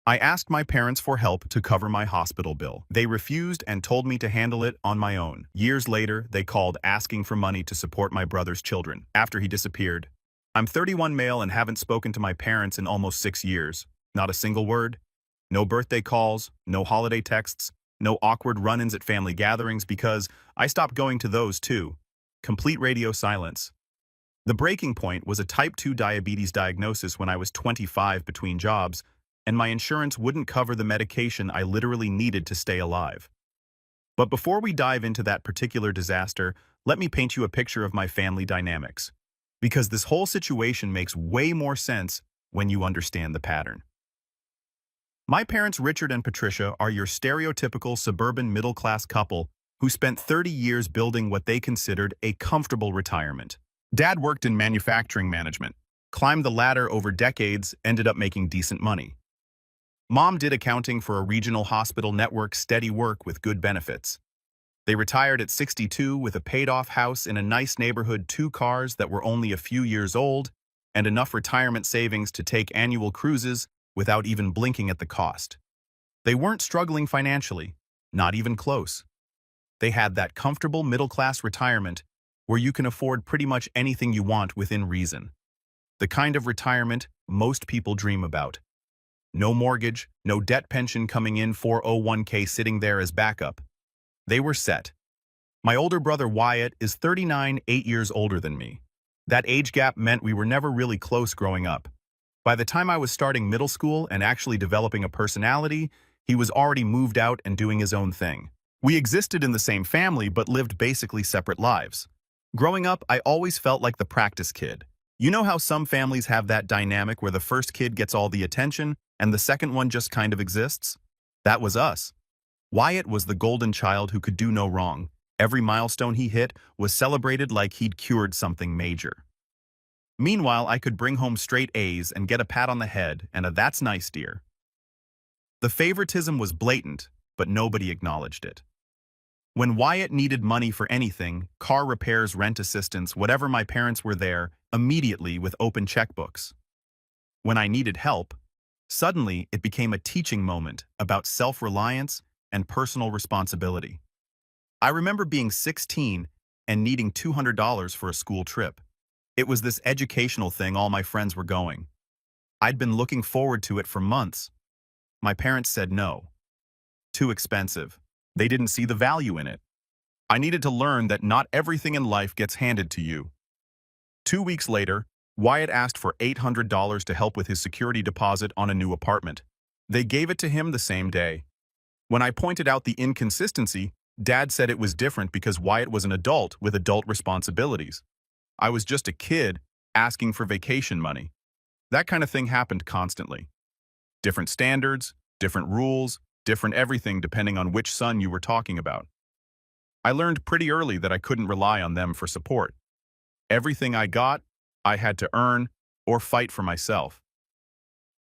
I asked my parents for help to cover my hospital bill. They refused and told me to handle it on my own. Years later, they called asking for money to support my brother's children after he disappeared. I'm 31 male and haven't spoken to my parents in almost 6 years. Not a single word. No birthday calls, no holiday texts, no awkward run-ins at family gatherings because I stopped going to those too. Complete radio silence. The breaking point was a type 2 diabetes diagnosis when I was 25 between jobs, and my insurance wouldn't cover the medication I literally needed to stay alive. But before we dive into that particular disaster, let me paint you a picture of my family dynamics. Because this whole situation makes way more sense when you understand the pattern. My parents, Richard and Patricia, are your stereotypical suburban middle-class couple who spent 30 years building what they considered a comfortable retirement. Dad worked in manufacturing management, climbed the ladder over decades, ended up making decent money. Mom did accounting for a regional hospital network, steady work with good benefits. They retired at 62 with a paid-off house in a nice neighborhood, 2 cars that were only a few years old, and enough retirement savings to take annual cruises without even blinking at the cost. They weren't struggling financially, not even close. They had that comfortable middle-class retirement where you can afford pretty much anything you want within reason. The kind of retirement most people dream about. No mortgage, no debt, pension coming in, 401k sitting there as backup. They were set. My older brother Wyatt is 39, 8 years older than me. That age gap meant we were never really close growing up. By the time I was starting middle school and actually developing a personality, he was already moved out and doing his own thing. We existed in the same family but lived basically separate lives. Growing up, I always felt like the practice kid. You know how some families have that dynamic where the first kid gets all the attention and the second one just kind of exists? That was us. Wyatt was the golden child who could do no wrong. Every milestone he hit was celebrated like he'd cured something major. Meanwhile, I could bring home straight A's and get a pat on the head and a "that's nice, dear." The favoritism was blatant, but nobody acknowledged it. When Wyatt needed money for anything, car repairs, rent assistance, whatever, my parents were there immediately with open checkbooks. When I needed help, suddenly it became a teaching moment about self-reliance and personal responsibility. I remember being 16 and needing $200 for a school trip. It was this educational thing all my friends were going. I'd been looking forward to it for months. My parents said no. Too expensive. They didn't see the value in it. I needed to learn that not everything in life gets handed to you. 2 weeks later, Wyatt asked for $800 to help with his security deposit on a new apartment. They gave it to him the same day. When I pointed out the inconsistency, Dad said it was different because Wyatt was an adult with adult responsibilities. I was just a kid asking for vacation money. That kind of thing happened constantly. Different standards, different rules, different everything depending on which son you were talking about. I learned pretty early that I couldn't rely on them for support. Everything I got, I had to earn or fight for myself.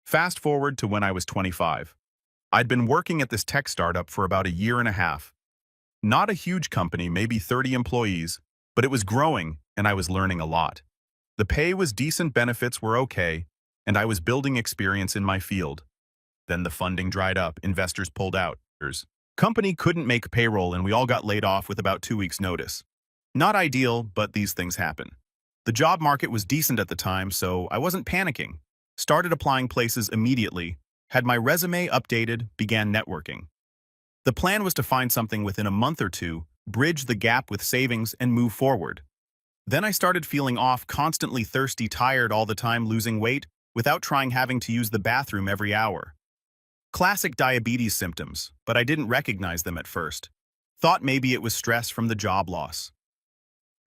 Fast forward to when I was 25. I'd been working at this tech startup for about a year and a half. Not a huge company, maybe 30 employees, but it was growing and I was learning a lot. The pay was decent, benefits were okay, and I was building experience in my field. Then the funding dried up, investors pulled out. Company couldn't make payroll and we all got laid off with about 2 weeks' notice. Not ideal, but these things happen. The job market was decent at the time, so I wasn't panicking. Started applying places immediately, had my resume updated, began networking. The plan was to find something within a month or two, bridge the gap with savings, and move forward. Then I started feeling off, constantly thirsty, tired all the time, losing weight, without trying, having to use the bathroom every hour. Classic diabetes symptoms, but I didn't recognize them at first. Thought maybe it was stress from the job loss.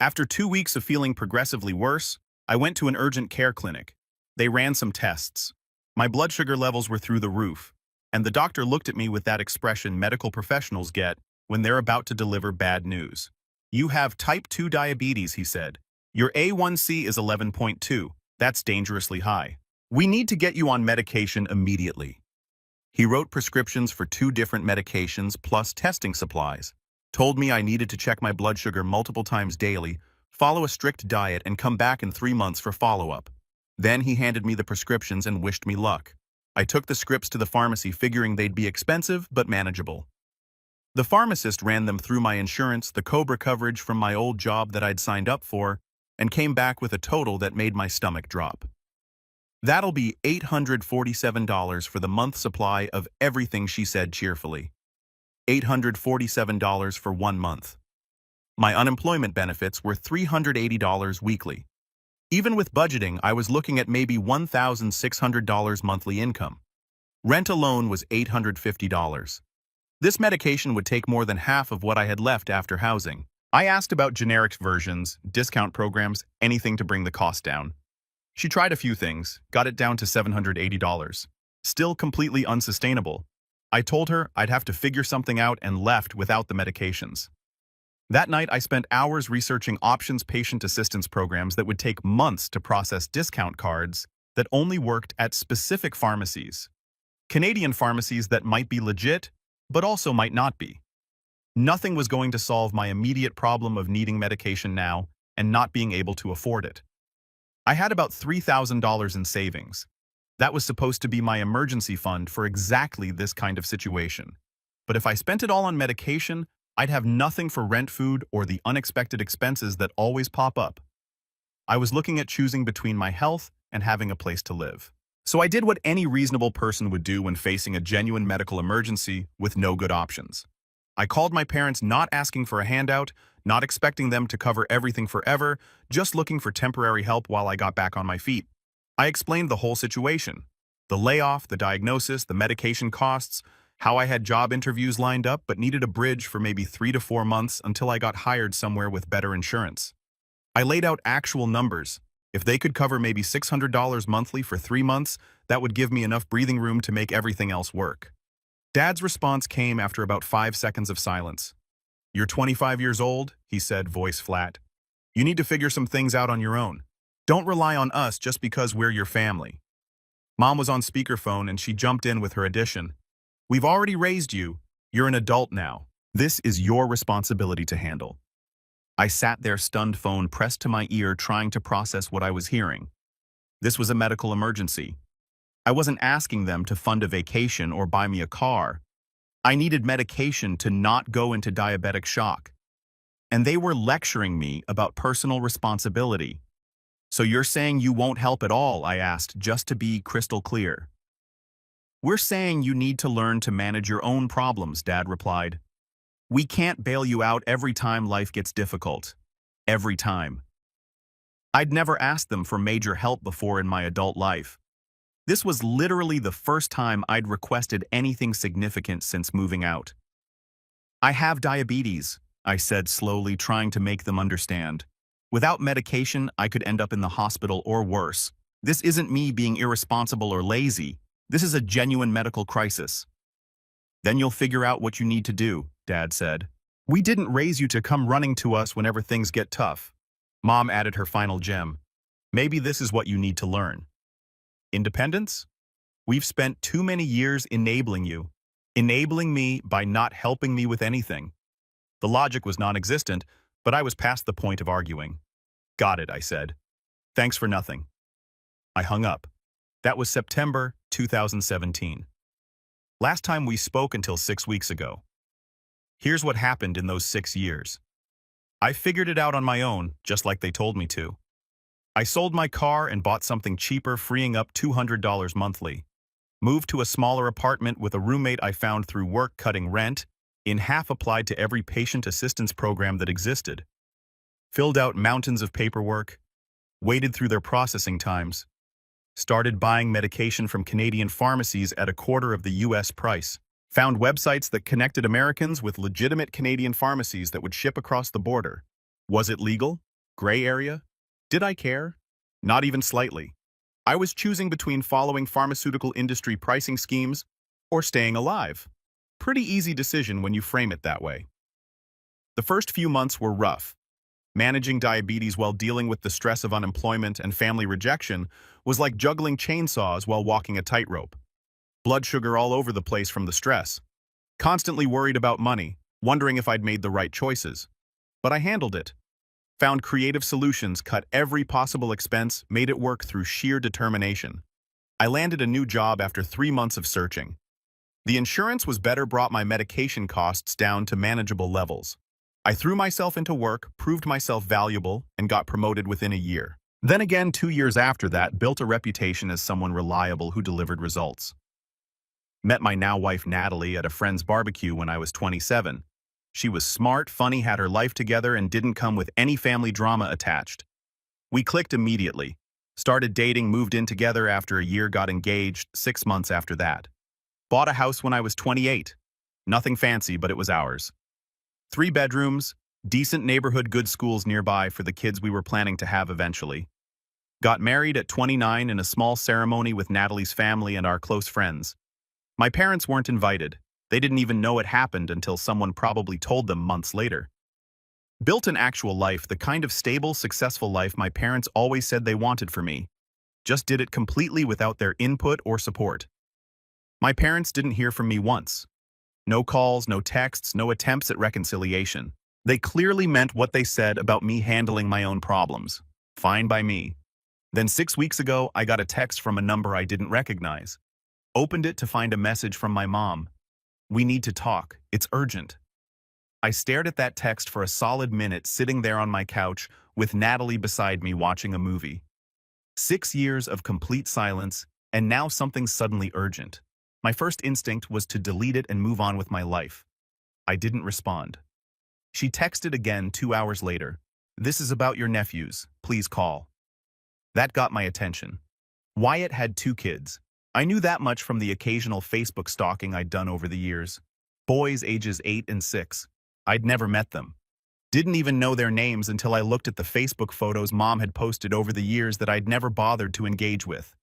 After 2 weeks of feeling progressively worse, I went to an urgent care clinic. They ran some tests. My blood sugar levels were through the roof, and the doctor looked at me with that expression medical professionals get when they're about to deliver bad news. "You have type 2 diabetes," he said. "Your A1C is 11.2. That's dangerously high. We need to get you on medication immediately." He wrote prescriptions for 2 different medications plus testing supplies. Told me I needed to check my blood sugar multiple times daily, follow a strict diet, and come back in 3 months for follow-up. Then he handed me the prescriptions and wished me luck. I took the scripts to the pharmacy figuring they'd be expensive but manageable. The pharmacist ran them through my insurance, the COBRA coverage from my old job that I'd signed up for, and came back with a total that made my stomach drop. That'll be $847 for the month's supply of everything, she said cheerfully. $847 for 1 month. My unemployment benefits were $380 weekly. Even with budgeting, I was looking at maybe $1,600 monthly income. Rent alone was $850. This medication would take more than half of what I had left after housing. I asked about generic versions, discount programs, anything to bring the cost down. She tried a few things, got it down to $780. Still completely unsustainable. I told her I'd have to figure something out and left without the medications. That night, I spent hours researching options patient assistance programs that would take months to process discount cards that only worked at specific pharmacies. Canadian pharmacies that might be legit, but also might not be. Nothing was going to solve my immediate problem of needing medication now and not being able to afford it. I had about $3,000 in savings. That was supposed to be my emergency fund for exactly this kind of situation. But if I spent it all on medication, I'd have nothing for rent, food, or the unexpected expenses that always pop up. I was looking at choosing between my health and having a place to live. So I did what any reasonable person would do when facing a genuine medical emergency with no good options. I called my parents, not asking for a handout, not expecting them to cover everything forever, just looking for temporary help while I got back on my feet. I explained the whole situation: the layoff, the diagnosis, the medication costs, how I had job interviews lined up but needed a bridge for maybe 3 to 4 months until I got hired somewhere with better insurance. I laid out actual numbers. If they could cover maybe $600 monthly for 3 months, that would give me enough breathing room to make everything else work. Dad's response came after about 5 seconds of silence. "You're 25 years old," he said, voice flat. "You need to figure some things out on your own. Don't rely on us just because we're your family." Mom was on speakerphone and she jumped in with her addition. "We've already raised you. You're an adult now. This is your responsibility to handle." I sat there, stunned, phone pressed to my ear, trying to process what I was hearing. This was a medical emergency. I wasn't asking them to fund a vacation or buy me a car. I needed medication to not go into diabetic shock. And they were lecturing me about personal responsibility. "So you're saying you won't help at all?" I asked, just to be crystal clear. "We're saying you need to learn to manage your own problems," Dad replied. "We can't bail you out every time life gets difficult. Every time." I'd never asked them for major help before in my adult life. This was literally the first time I'd requested anything significant since moving out. "I have diabetes," I said slowly, trying to make them understand. "Without medication, I could end up in the hospital or worse. This isn't me being irresponsible or lazy. This is a genuine medical crisis." "Then you'll figure out what you need to do," Dad said. "We didn't raise you to come running to us whenever things get tough." Mom added her final gem. "Maybe this is what you need to learn. Independence? We've spent too many years enabling you, enabling me by not helping me with anything." The logic was non-existent, but I was past the point of arguing. "Got it," I said. "Thanks for nothing." I hung up. That was September 2017. Last time we spoke until 6 weeks ago. Here's what happened in those 6 years. I figured it out on my own, just like they told me to. I sold my car and bought something cheaper, freeing up $200 monthly. Moved to a smaller apartment with a roommate I found through work, cutting rent in half, applied to every patient assistance program that existed. Filled out mountains of paperwork, waded through their processing times. Started buying medication from Canadian pharmacies at a quarter of the US price. Found websites that connected Americans with legitimate Canadian pharmacies that would ship across the border. Was it legal? Gray area? Did I care? Not even slightly. I was choosing between following pharmaceutical industry pricing schemes or staying alive. Pretty easy decision when you frame it that way. The first few months were rough. Managing diabetes while dealing with the stress of unemployment and family rejection was like juggling chainsaws while walking a tightrope. Blood sugar all over the place from the stress. Constantly worried about money, wondering if I'd made the right choices. But I handled it. Found creative solutions, cut every possible expense, made it work through sheer determination. I landed a new job after 3 months of searching. The insurance was better, brought my medication costs down to manageable levels. I threw myself into work, proved myself valuable, and got promoted within a year. Then again, 2 years after that, built a reputation as someone reliable who delivered results. Met my now wife Natalie at a friend's barbecue when I was 27. She was smart, funny, had her life together, and didn't come with any family drama attached. We clicked immediately. Started dating, moved in together after a year, got engaged 6 months after that. Bought a house when I was 28. Nothing fancy, but it was ours. 3 bedrooms, decent neighborhood, good schools nearby for the kids we were planning to have eventually. Got married at 29 in a small ceremony with Natalie's family and our close friends. My parents weren't invited. They didn't even know it happened until someone probably told them months later. Built an actual life, the kind of stable, successful life my parents always said they wanted for me. Just did it completely without their input or support. My parents didn't hear from me once. No calls, no texts, no attempts at reconciliation. They clearly meant what they said about me handling my own problems. Fine by me. Then 6 weeks ago, I got a text from a number I didn't recognize. Opened it to find a message from my mom. "We need to talk. It's urgent." I stared at that text for a solid minute, sitting there on my couch with Natalie beside me watching a movie. 6 years of complete silence, and now something suddenly urgent. My first instinct was to delete it and move on with my life. I didn't respond. She texted again 2 hours later. "This is about your nephews. Please call." That got my attention. Wyatt had 2 kids. I knew that much from the occasional Facebook stalking I'd done over the years. Boys ages 8 and 6. I'd never met them. Didn't even know their names until I looked at the Facebook photos Mom had posted over the years that I'd never bothered to engage with.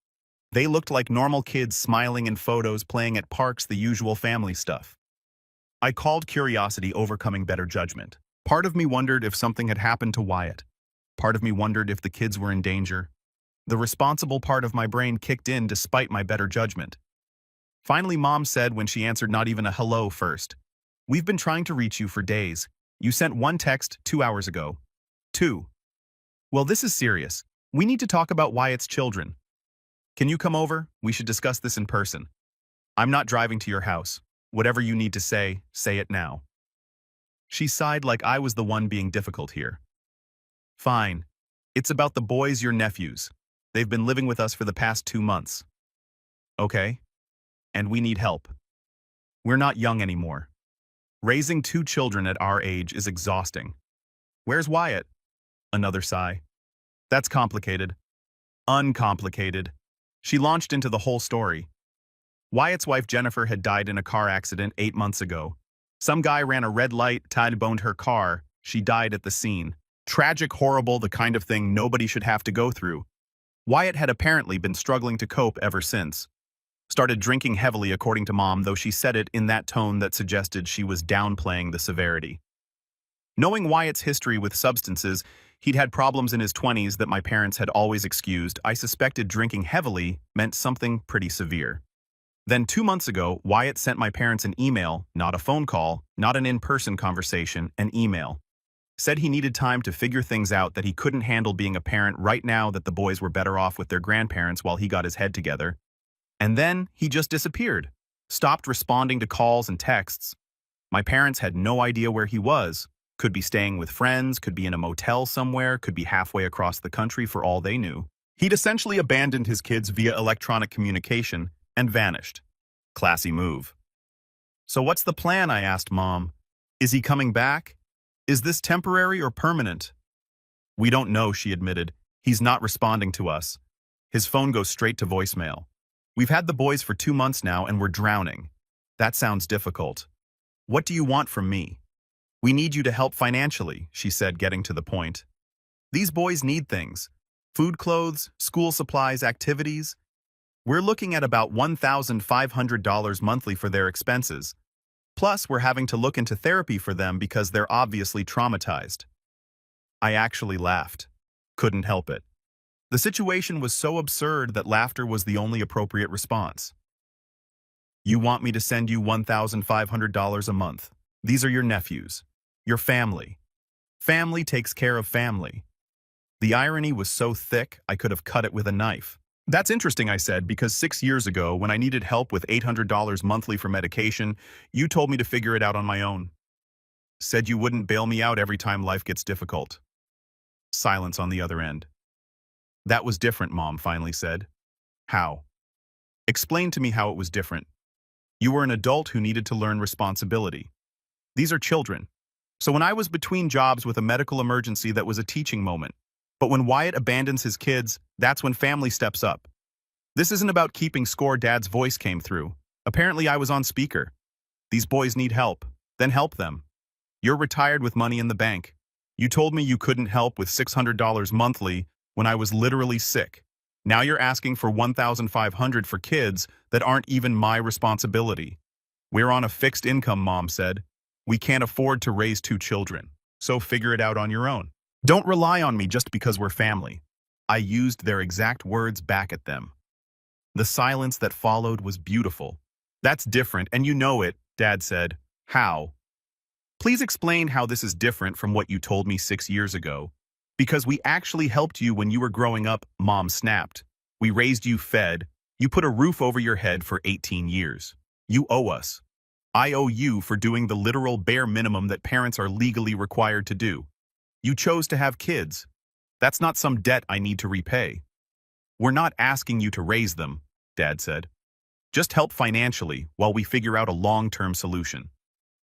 They looked like normal kids smiling in photos, playing at parks, the usual family stuff. I called curiosity overcoming better judgment. Part of me wondered if something had happened to Wyatt. Part of me wondered if the kids were in danger. The responsible part of my brain kicked in despite my better judgment. Finally, Mom said when she answered not even a hello first, "We've been trying to reach you for days. You sent 1 text 2 hours ago." 2. "Well, this is serious. We need to talk about Wyatt's children. Can you come over? We should discuss this in person. I'm not driving to your house. Whatever you need to say it now." She sighed like I was the one being difficult here. "Fine. It's about the boys, your nephews. They've been living with us for the past 2 months. Okay. And we need help. We're not young anymore. Raising 2 children at our age is exhausting. Where's Wyatt?" Another sigh. "That's complicated." Uncomplicated. She launched into the whole story. Wyatt's wife Jennifer had died in a car accident 8 months ago. Some guy ran a red light, T-boned her car. She died at the scene. Tragic, horrible, the kind of thing nobody should have to go through. Wyatt had apparently been struggling to cope ever since. Started drinking heavily, according to Mom, though she said it in that tone that suggested she was downplaying the severity. Knowing Wyatt's history with substances, he'd had problems in his 20s that my parents had always excused. I suspected drinking heavily meant something pretty severe. Then 2 months ago, Wyatt sent my parents an email, not a phone call, not an in-person conversation, an email. Said he needed time to figure things out, that he couldn't handle being a parent right now, that the boys were better off with their grandparents while he got his head together. And then he just disappeared. Stopped responding to calls and texts. My parents had no idea where he was. Could be staying with friends, could be in a motel somewhere, could be halfway across the country for all they knew. He'd essentially abandoned his kids via electronic communication and vanished. Classy move. "So what's the plan?" I asked Mom. "Is he coming back? Is this temporary or permanent?" "We don't know," she admitted. "He's not responding to us. His phone goes straight to voicemail. We've had the boys for 2 months now and we're drowning. That sounds difficult. What do you want from me?" "We need you to help financially," she said, getting to the point. "These boys need things. Food, clothes, school supplies, activities. We're looking at about $1,500 monthly for their expenses. Plus, we're having to look into therapy for them because they're obviously traumatized." I actually laughed. Couldn't help it. The situation was so absurd that laughter was the only appropriate response. "You want me to send you $1,500 a month. These are your nephews. Your family. Family takes care of family." The irony was so thick I could have cut it with a knife. That's interesting, I said, because 6 years ago, when I needed help with $800 monthly for medication, you told me to figure it out on my own. Said you wouldn't bail me out every time life gets difficult. Silence on the other end. That was different, Mom finally said. How? Explain to me how it was different. You were an adult who needed to learn responsibility. These are children. So when I was between jobs with a medical emergency, that was a teaching moment. But when Wyatt abandons his kids, that's when family steps up. This isn't about keeping score, Dad's voice came through. Apparently I was on speaker. These boys need help. Then help them. You're retired with money in the bank. You told me you couldn't help with $600 monthly when I was literally sick. Now you're asking for $1,500 for kids that aren't even my responsibility. We're on a fixed income, Mom said. We can't afford to raise 2 children. So figure it out on your own. Don't rely on me just because we're family. I used their exact words back at them. The silence that followed was beautiful. That's different, and you know it, Dad said. How? Please explain how this is different from what you told me 6 years ago. Because we actually helped you when you were growing up, Mom snapped. We raised you, fed. You put a roof over your head for 18 years. You owe us. I owe you for doing the literal bare minimum that parents are legally required to do. You chose to have kids. That's not some debt I need to repay. We're not asking you to raise them, Dad said. Just help financially while we figure out a long-term solution.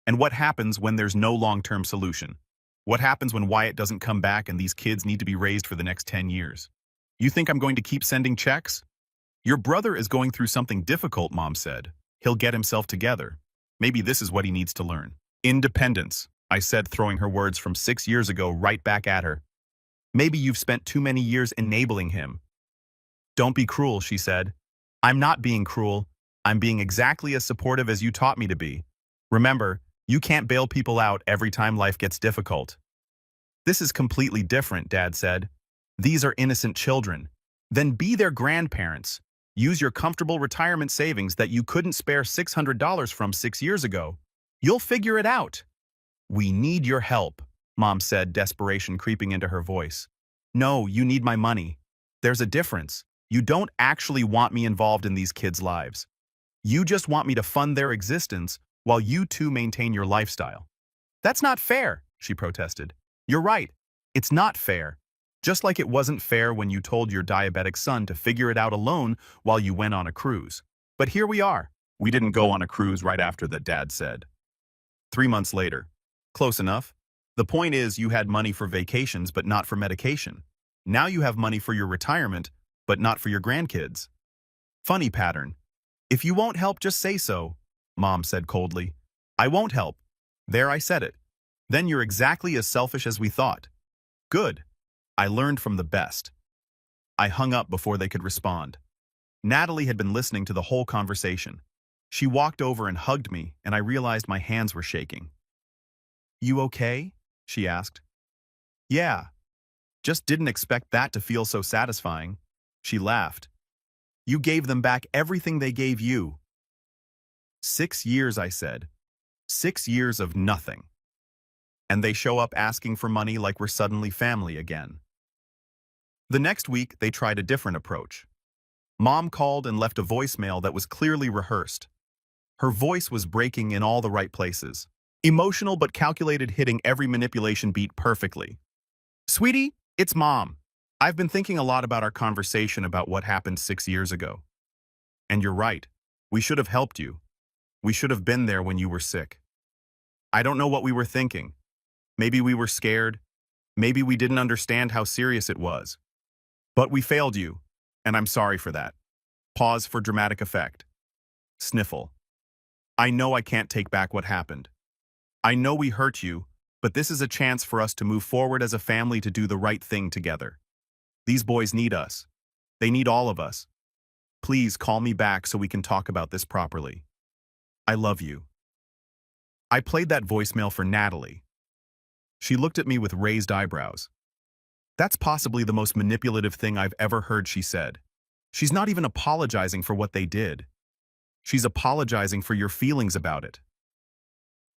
And what happens when there's no long-term solution? What happens when Wyatt doesn't come back and these kids need to be raised for the next 10 years? You think I'm going to keep sending checks? Your brother is going through something difficult, Mom said. He'll get himself together. Maybe this is what he needs to learn. Independence, I said, throwing her words from 6 years ago right back at her. Maybe you've spent too many years enabling him. Don't be cruel, she said. I'm not being cruel. I'm being exactly as supportive as you taught me to be. Remember, you can't bail people out every time life gets difficult. This is completely different, Dad said. These are innocent children. Then be their grandparents. Use your comfortable retirement savings that you couldn't spare $600 from 6 years ago. You'll figure it out. We need your help, Mom said, desperation creeping into her voice. No, you need my money. There's a difference. You don't actually want me involved in these kids' lives. You just want me to fund their existence while you two maintain your lifestyle. That's not fair, she protested. You're right. It's not fair. Just like it wasn't fair when you told your diabetic son to figure it out alone while you went on a cruise. But here we are. We didn't go on a cruise right after that, Dad said. 3 months later. Close enough. The point is, you had money for vacations but not for medication. Now you have money for your retirement but not for your grandkids. Funny pattern. If you won't help, just say so, Mom said coldly. I won't help. There, I said it. Then you're exactly as selfish as we thought. Good. I learned from the best. I hung up before they could respond. Natalie had been listening to the whole conversation. She walked over and hugged me, and I realized my hands were shaking. You okay? She asked. Yeah. Just didn't expect that to feel so satisfying. She laughed. You gave them back everything they gave you. 6 years, I said. 6 years of nothing. And they show up asking for money like we're suddenly family again. The next week, they tried a different approach. Mom called and left a voicemail that was clearly rehearsed. Her voice was breaking in all the right places. Emotional but calculated, hitting every manipulation beat perfectly. Sweetie, it's Mom. I've been thinking a lot about our conversation about what happened 6 years ago. And you're right. We should have helped you. We should have been there when you were sick. I don't know what we were thinking. Maybe we were scared. Maybe we didn't understand how serious it was. But we failed you, and I'm sorry for that. Pause for dramatic effect. Sniffle. I know I can't take back what happened. I know we hurt you, but this is a chance for us to move forward as a family to do the right thing together. These boys need us. They need all of us. Please call me back so we can talk about this properly. I love you. I played that voicemail for Natalie. She looked at me with raised eyebrows. That's possibly the most manipulative thing I've ever heard, she said. She's not even apologizing for what they did. She's apologizing for your feelings about it.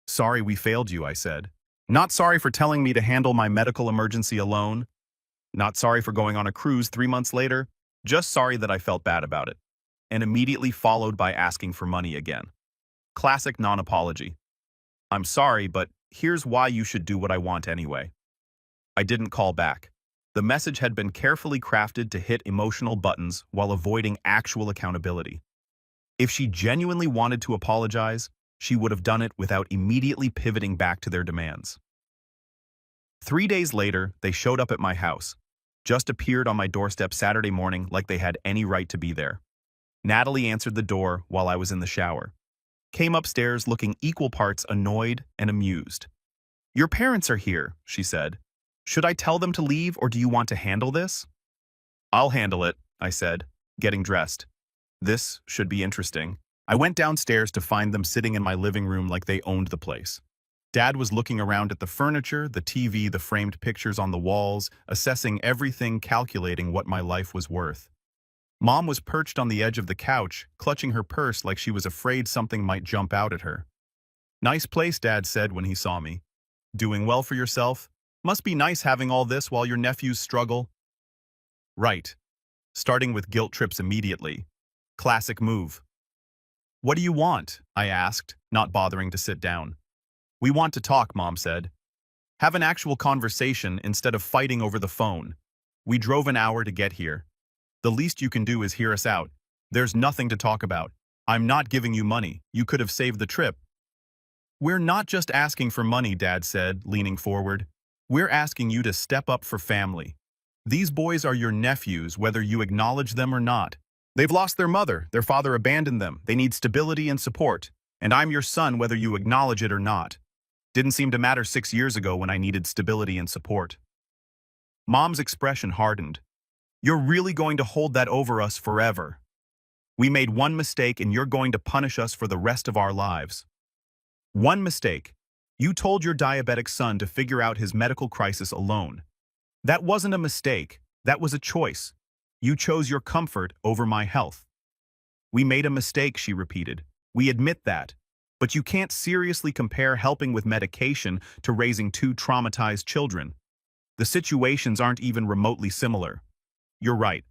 Sorry we failed you, I said. Not sorry for telling me to handle my medical emergency alone. Not sorry for going on a cruise 3 months later. Just sorry that I felt bad about it. And immediately followed by asking for money again. Classic non-apology. I'm sorry, but here's why you should do what I want anyway. I didn't call back. The message had been carefully crafted to hit emotional buttons while avoiding actual accountability. If she genuinely wanted to apologize, she would have done it without immediately pivoting back to their demands. 3 days later, they showed up at my house. Just appeared on my doorstep Saturday morning like they had any right to be there. Natalie answered the door while I was in the shower. Came upstairs looking equal parts annoyed and amused. "Your parents are here," she said. "Should I tell them to leave or do you want to handle this?" "I'll handle it," I said, getting dressed. This should be interesting. I went downstairs to find them sitting in my living room like they owned the place. Dad was looking around at the furniture, the TV, the framed pictures on the walls, assessing everything, calculating what my life was worth. Mom was perched on the edge of the couch, clutching her purse like she was afraid something might jump out at her. "Nice place," Dad said when he saw me. "Doing well for yourself? Must be nice having all this while your nephews struggle." Right. Starting with guilt trips immediately. Classic move. "What do you want?" I asked, not bothering to sit down. "We want to talk," Mom said. "Have an actual conversation instead of fighting over the phone. We drove an hour to get here. The least you can do is hear us out. There's nothing to talk about. I'm not giving you money. You could have saved the trip." "We're not just asking for money," Dad said, leaning forward. "We're asking you to step up for family. These boys are your nephews, whether you acknowledge them or not. They've lost their mother. Their father abandoned them. They need stability and support. And I'm your son, whether you acknowledge it or not. Didn't seem to matter 6 years ago when I needed stability and support." Mom's expression hardened. "You're really going to hold that over us forever. We made one mistake and you're going to punish us for the rest of our lives." "One mistake. You told your diabetic son to figure out his medical crisis alone. That wasn't a mistake. That was a choice. You chose your comfort over my health." "We made a mistake," she repeated. "We admit that. But you can't seriously compare helping with medication to raising 2 traumatized children. The situations aren't even remotely similar." "You're right.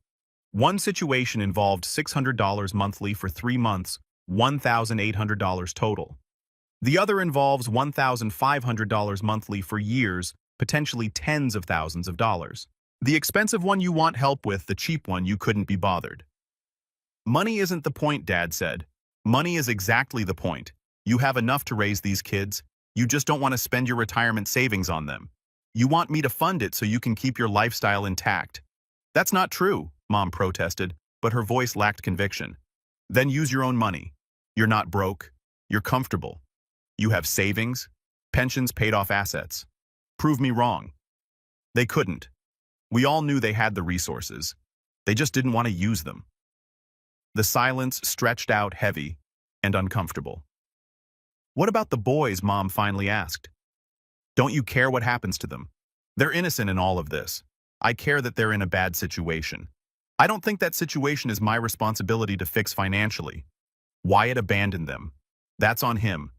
One situation involved $600 monthly for 3 months, $1,800 total. The other involves $1,500 monthly for years, potentially tens of thousands of dollars. The expensive one you want help with, the cheap one you couldn't be bothered." "Money isn't the point," Dad said. "Money is exactly the point. You have enough to raise these kids. You just don't want to spend your retirement savings on them. You want me to fund it so you can keep your lifestyle intact." "That's not true," Mom protested, but her voice lacked conviction. "Then use your own money. You're not broke. You're comfortable. You have savings, pensions, paid off assets. Prove me wrong." They couldn't. We all knew they had the resources. They just didn't want to use them. The silence stretched out heavy and uncomfortable. "What about the boys?" Mom finally asked. "Don't you care what happens to them? They're innocent in all of this. I care that they're in a bad situation. I don't think that situation is my responsibility to fix financially. Wyatt abandoned them. That's on him.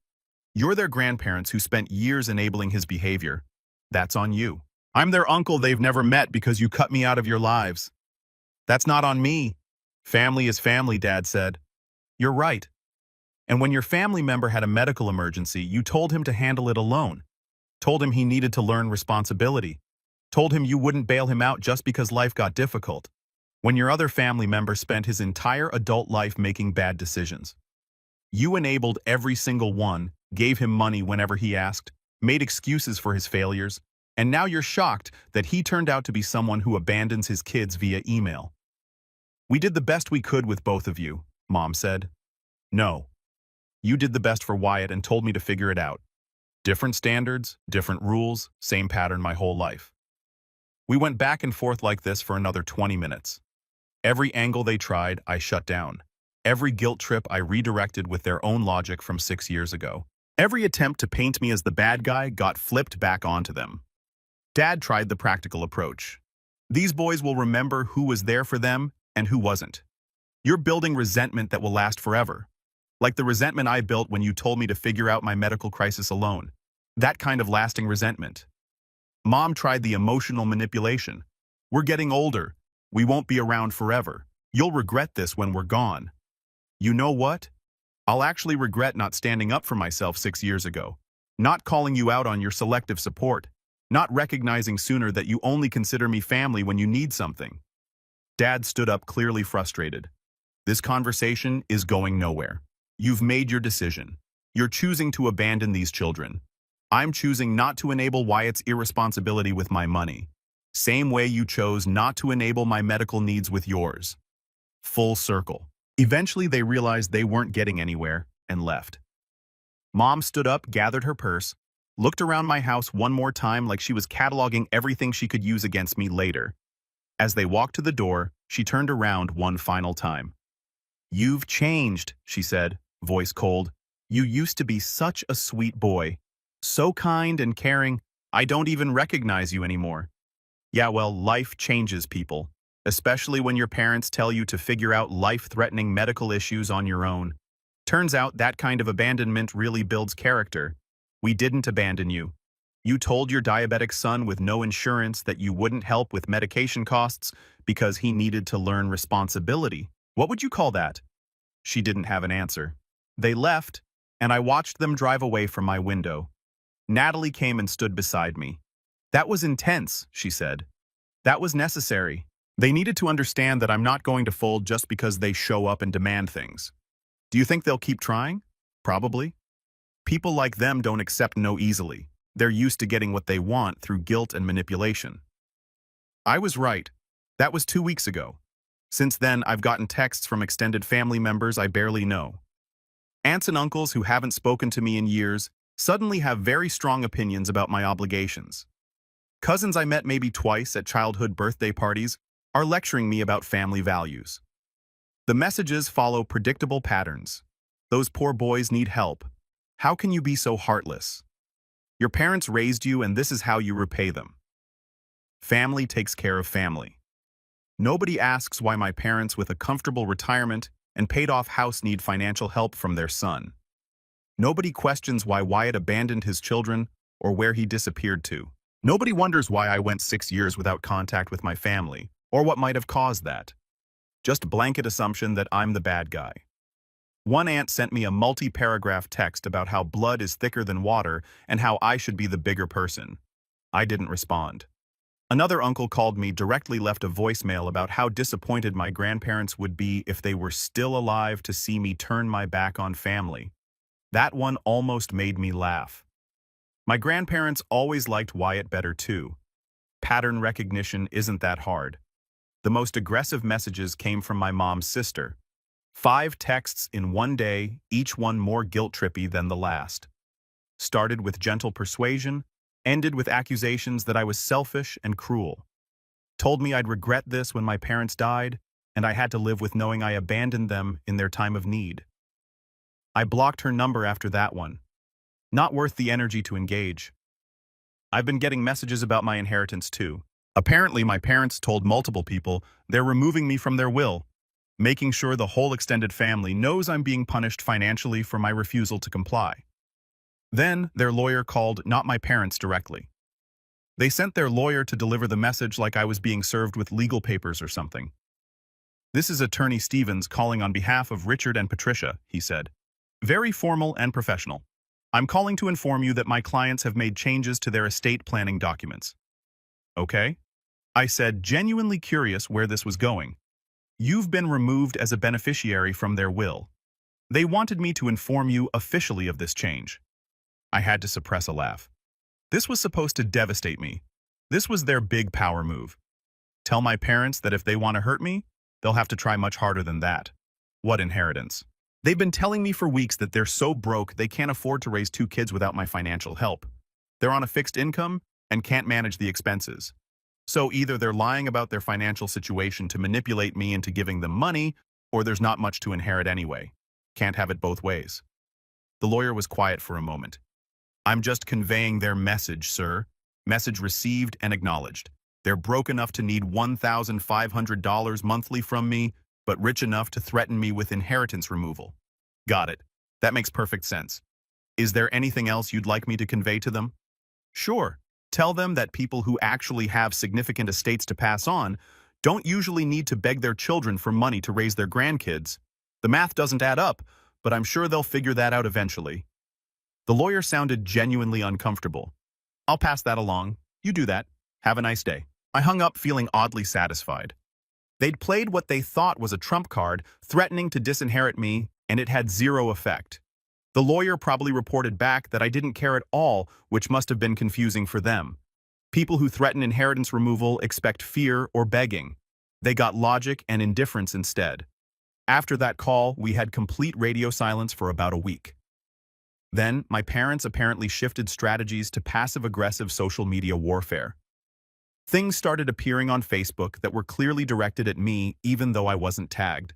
You're their grandparents who spent years enabling his behavior. That's on you. I'm their uncle they've never met because you cut me out of your lives. That's not on me. Family is family," Dad said. "You're right. And when your family member had a medical emergency, you told him to handle it alone. Told him he needed to learn responsibility. Told him you wouldn't bail him out just because life got difficult. When your other family member spent his entire adult life making bad decisions. You enabled every single one, gave him money whenever he asked, made excuses for his failures, and now you're shocked that he turned out to be someone who abandons his kids via email. We did the best we could with both of you," Mom said. "No. You did the best for Wyatt and told me to figure it out. Different standards, different rules, same pattern my whole life." We went back and forth like this for another 20 minutes. Every angle they tried, I shut down. Every guilt trip I redirected with their own logic from 6 years ago. Every attempt to paint me as the bad guy got flipped back onto them. Dad tried the practical approach. These boys will remember who was there for them and who wasn't. You're building resentment that will last forever. Like the resentment I built when you told me to figure out my medical crisis alone. That kind of lasting resentment. Mom tried the emotional manipulation. We're getting older. We won't be around forever. You'll regret this when we're gone. You know what? I'll actually regret not standing up for myself 6 years ago. Not calling you out on your selective support. Not recognizing sooner that you only consider me family when you need something. Dad stood up, clearly frustrated. This conversation is going nowhere. You've made your decision. You're choosing to abandon these children. I'm choosing not to enable Wyatt's irresponsibility with my money. Same way you chose not to enable my medical needs with yours. Full circle. Eventually they realized they weren't getting anywhere and left. Mom stood up, gathered her purse, looked around my house one more time like she was cataloging everything she could use against me later. As they walked to the door, she turned around one final time. "You've changed," she said, voice cold. "You used to be such a sweet boy. So kind and caring, I don't even recognize you anymore." Yeah, well, life changes people, especially when your parents tell you to figure out life-threatening medical issues on your own. Turns out that kind of abandonment really builds character. We didn't abandon you. You told your diabetic son with no insurance that you wouldn't help with medication costs because he needed to learn responsibility. What would you call that? She didn't have an answer. They left, and I watched them drive away from my window. Natalie came and stood beside me. "That was intense," she said. "That was necessary. They needed to understand that I'm not going to fold just because they show up and demand things. Do you think they'll keep trying? Probably. People like them don't accept no easily. They're used to getting what they want through guilt and manipulation." I was right. That was 2 weeks ago. Since then, I've gotten texts from extended family members I barely know. Aunts and uncles who haven't spoken to me in years suddenly have very strong opinions about my obligations. Cousins I met maybe twice at childhood birthday parties are lecturing me about family values. The messages follow predictable patterns. Those poor boys need help. How can you be so heartless? Your parents raised you and this is how you repay them. Family takes care of family. Nobody asks why my parents with a comfortable retirement and paid-off house need financial help from their son. Nobody questions why Wyatt abandoned his children or where he disappeared to. Nobody wonders why I went 6 years without contact with my family or what might have caused that. Just blanket assumption that I'm the bad guy. One aunt sent me a multi-paragraph text about how blood is thicker than water and how I should be the bigger person. I didn't respond. Another uncle called me, directly left a voicemail about how disappointed my grandparents would be if they were still alive to see me turn my back on family. That one almost made me laugh. My grandparents always liked Wyatt better too. Pattern recognition isn't that hard. The most aggressive messages came from my mom's sister. 5 texts in one day, each one more guilt-trippy than the last. Started with gentle persuasion, ended with accusations that I was selfish and cruel. Told me I'd regret this when my parents died, and I had to live with knowing I abandoned them in their time of need. I blocked her number after that one. Not worth the energy to engage. I've been getting messages about my inheritance too. Apparently my parents told multiple people they're removing me from their will, making sure the whole extended family knows I'm being punished financially for my refusal to comply. Then their lawyer called, not my parents directly. They sent their lawyer to deliver the message like I was being served with legal papers or something. "This is Attorney Stevens calling on behalf of Richard and Patricia," he said. "Very formal and professional. I'm calling to inform you that my clients have made changes to their estate planning documents." "Okay?" I said, genuinely curious where this was going. "You've been removed as a beneficiary from their will. They wanted me to inform you officially of this change." I had to suppress a laugh. This was supposed to devastate me. This was their big power move. Tell my parents that if they want to hurt me, they'll have to try much harder than that. What inheritance? They've been telling me for weeks that they're so broke they can't afford to raise 2 kids without my financial help. They're on a fixed income and can't manage the expenses. So either they're lying about their financial situation to manipulate me into giving them money, or there's not much to inherit anyway. Can't have it both ways. The lawyer was quiet for a moment. "I'm just conveying their message, sir. Message received and acknowledged. They're broke enough to need $1,500 monthly from me, but rich enough to threaten me with inheritance removal." Got it. That makes perfect sense. Is there anything else you'd like me to convey to them? Sure. Tell them that people who actually have significant estates to pass on don't usually need to beg their children for money to raise their grandkids. The math doesn't add up, but I'm sure they'll figure that out eventually. The lawyer sounded genuinely uncomfortable. I'll pass that along. You do that. Have a nice day. I hung up feeling oddly satisfied. They'd played what they thought was a trump card, threatening to disinherit me, and it had zero effect. The lawyer probably reported back that I didn't care at all, which must have been confusing for them. People who threaten inheritance removal expect fear or begging. They got logic and indifference instead. After that call, we had complete radio silence for about a week. Then, my parents apparently shifted strategies to passive-aggressive social media warfare. Things started appearing on Facebook that were clearly directed at me, even though I wasn't tagged.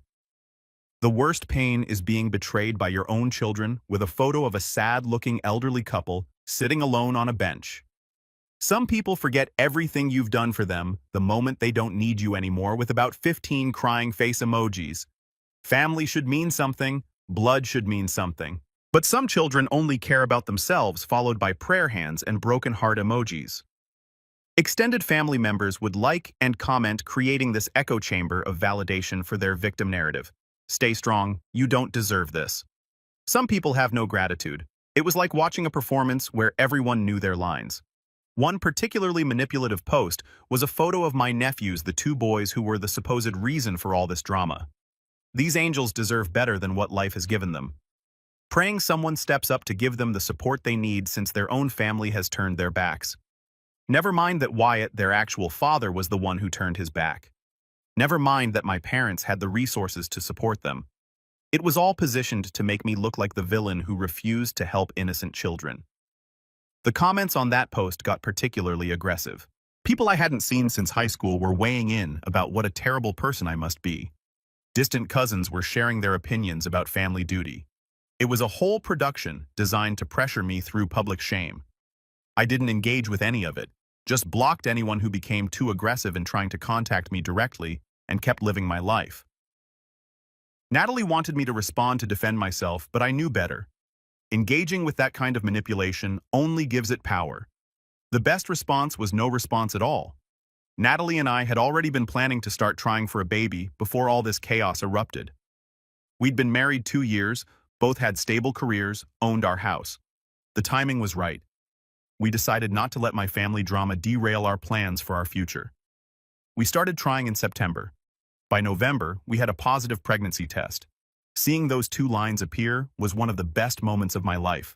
The worst pain is being betrayed by your own children with a photo of a sad-looking elderly couple sitting alone on a bench. Some people forget everything you've done for them the moment they don't need you anymore with about 15 crying face emojis. Family should mean something, blood should mean something. But some children only care about themselves, followed by prayer hands and broken heart emojis. Extended family members would like and comment, creating this echo chamber of validation for their victim narrative. Stay strong, you don't deserve this. Some people have no gratitude. It was like watching a performance where everyone knew their lines. One particularly manipulative post was a photo of my nephews, the two boys who were the supposed reason for all this drama. These angels deserve better than what life has given them. Praying someone steps up to give them the support they need since their own family has turned their backs. Never mind that Wyatt, their actual father, was the one who turned his back. Never mind that my parents had the resources to support them. It was all positioned to make me look like the villain who refused to help innocent children. The comments on that post got particularly aggressive. People I hadn't seen since high school were weighing in about what a terrible person I must be. Distant cousins were sharing their opinions about family duty. It was a whole production designed to pressure me through public shame. I didn't engage with any of it, just blocked anyone who became too aggressive in trying to contact me directly and kept living my life. Natalie wanted me to respond to defend myself, but I knew better. Engaging with that kind of manipulation only gives it power. The best response was no response at all. Natalie and I had already been planning to start trying for a baby before all this chaos erupted. We'd been married 2 years, both had stable careers, owned our house. The timing was right. We decided not to let my family drama derail our plans for our future. We started trying in September. By November, we had a positive pregnancy test. Seeing those 2 lines appear was one of the best moments of my life.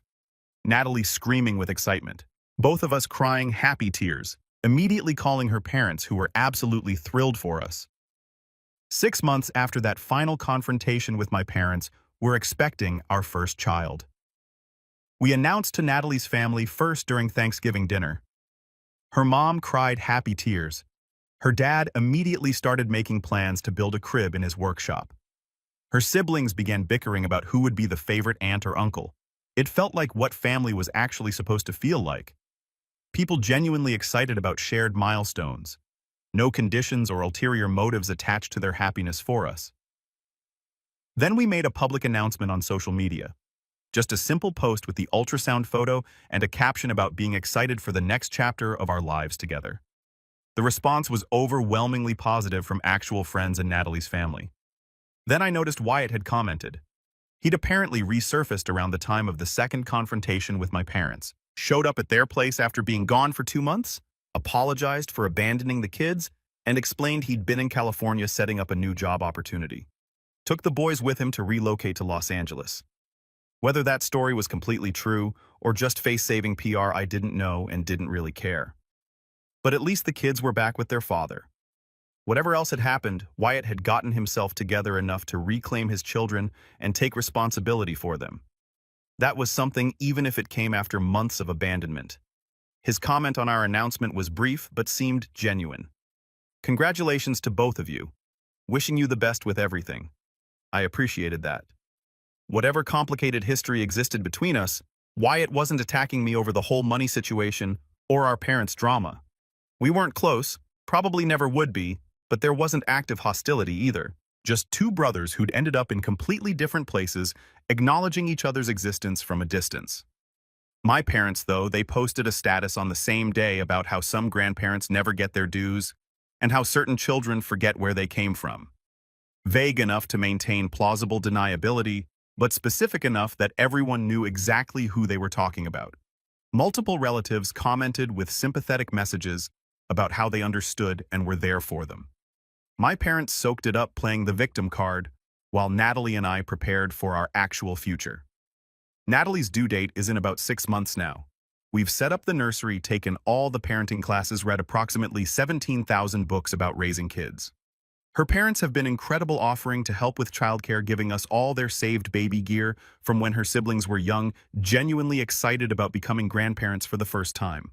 Natalie screaming with excitement. Both of us crying happy tears, immediately calling her parents who were absolutely thrilled for us. 6 months after that final confrontation with my parents, we're expecting our first child. We announced to Natalie's family first during Thanksgiving dinner. Her mom cried happy tears. Her dad immediately started making plans to build a crib in his workshop. Her siblings began bickering about who would be the favorite aunt or uncle. It felt like what family was actually supposed to feel like. People genuinely excited about shared milestones. No conditions or ulterior motives attached to their happiness for us. Then we made a public announcement on social media. Just a simple post with the ultrasound photo and a caption about being excited for the next chapter of our lives together. The response was overwhelmingly positive from actual friends and Natalie's family. Then I noticed Wyatt had commented. He'd apparently resurfaced around the time of the second confrontation with my parents, showed up at their place after being gone for 2 months, apologized for abandoning the kids, and explained he'd been in California setting up a new job opportunity. Took the boys with him to relocate to Los Angeles. Whether that story was completely true or just face-saving PR, I didn't know and didn't really care. But at least the kids were back with their father. Whatever else had happened, Wyatt had gotten himself together enough to reclaim his children and take responsibility for them. That was something even if it came after months of abandonment. His comment on our announcement was brief but seemed genuine. Congratulations to both of you. Wishing you the best with everything. I appreciated that. Whatever complicated history existed between us, Wyatt wasn't attacking me over the whole money situation or our parents' drama. We weren't close, probably never would be, but there wasn't active hostility either. Just 2 brothers who'd ended up in completely different places, acknowledging each other's existence from a distance. My parents, though, they posted a status on the same day about how some grandparents never get their dues, and how certain children forget where they came from. Vague enough to maintain plausible deniability, but specific enough that everyone knew exactly who they were talking about. Multiple relatives commented with sympathetic messages about how they understood and were there for them. My parents soaked it up playing the victim card, while Natalie and I prepared for our actual future. Natalie's due date is in about 6 months now. We've set up the nursery, taken all the parenting classes, read approximately 17,000 books about raising kids. Her parents have been incredible, offering to help with childcare, giving us all their saved baby gear from when her siblings were young, genuinely excited about becoming grandparents for the first time.